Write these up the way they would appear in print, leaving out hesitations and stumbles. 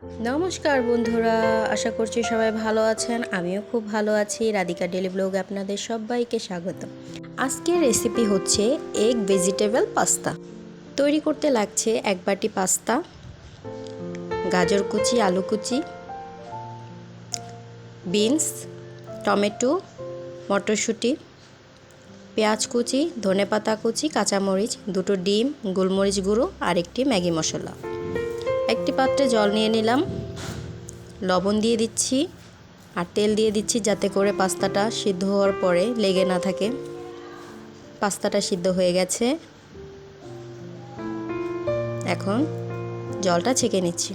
নমস্কার বন্ধুরা, আশা করছি সবাই ভালো আছেন। আমিও খুব ভালো আছি। রাধিকা ডেলি ব্লগে আপনাদের সবাইকে স্বাগত। আজকের রেসিপি হচ্ছে এগ ভেজিটেবল পাস্তা। তৈরি করতে লাগছে 1 বাটি পাস্তা, গাজর কুচি, আলু কুচি, বিনস, টমেটো, মটরশুঁটি, পেঁয়াজ কুচি, ধনেপাতা কুচি, কাঁচামরিচ, 2টো ডিম, গোলমরিচ গুঁড়ো আর একটি ম্যাগি মশলা। একটি পাত্রে জল নিয়ে নিলাম, লবণ দিয়ে দিচ্ছি আর তেল দিয়ে দিচ্ছি যাতে করে পাস্তাটা সিদ্ধ হওয়ার পরে লেগে না থাকে। পাস্তাটা সিদ্ধ হয়ে গেছে, এখন জলটা ছেঁকে নিচ্ছি।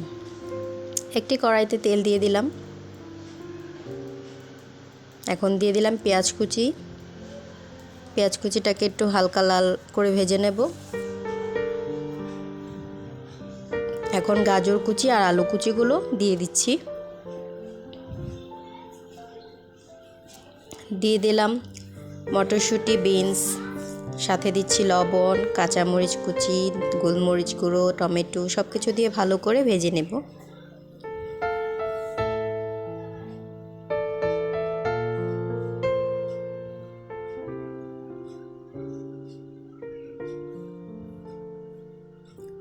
একটি কড়াইতে তেল দিয়ে দিলাম, এখন দিয়ে দিলাম পেঁয়াজ কুচি। পেঁয়াজ কুচিটাকে একটু হালকা লাল করে ভেজে নেব। এখন গাজর কুচি আর আলু কুচিগুলো দিয়ে দিচ্ছি। দিয়ে দিলাম মটরশুঁটি, বিনস, সাথে দিচ্ছি লবণ, কাঁচামরিচ কুচি, গোলমরিচ গুঁড়ো, টমেটো সব কিছু দিয়ে ভালো করে ভেজে নেব।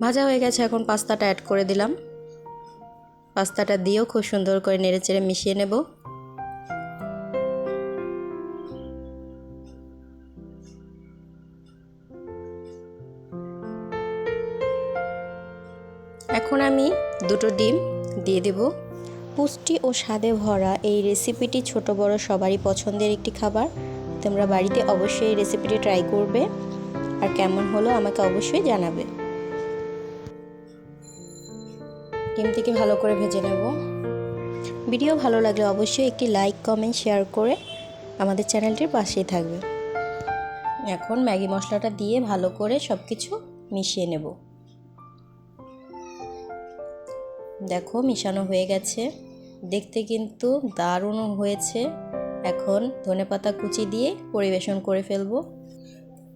ভাজা হয়ে গেছে, এখন পাস্তাটা অ্যাড করে দিলাম। পাস্তাটা দিয়েও খুব সুন্দর করে নেড়েচেড়ে মিশিয়ে নেব। এখন আমি 2টো ডিম দিয়ে দেব। পুষ্টি ও স্বাদে ভরা এই রেসিপিটি ছোট বড় সবারই পছন্দের একটি খাবার। তোমরা বাড়িতে অবশ্যই এই রেসিপিটি ট্রাই করবে আর কেমন হলো আমাকে অবশ্যই জানাবে। ডিমটিকে ভালো করে ভেজে নেব। ভিডিও ভালো লাগলে অবশ্যই একটি লাইক, কমেন্ট, শেয়ার করে আমাদের চ্যানেলটির পাশেই থাকবে। এখন ম্যাগি মশলাটা দিয়ে ভালো করে সব কিছু মিশিয়ে নেব। দেখো মিশানো হয়ে গেছে, দেখতে কিন্তু দারুণ হয়েছে। এখন ধনেপাতা কুচি দিয়ে পরিবেশন করে ফেলবো।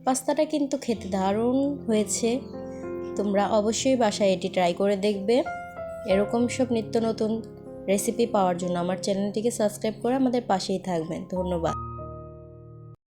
পাস্তাটা কিন্তু খেতে দারুণ হয়েছে। তোমরা অবশ্যই বাসায় এটি ট্রাই করে দেখবে। এরকম সব নিত্য নতুন রেসিপি পাওয়ার জন্য আমার চ্যানেলটিকে সাবস্ক্রাইব করে আমাদের পাশেই থাকবেন। ধন্যবাদ।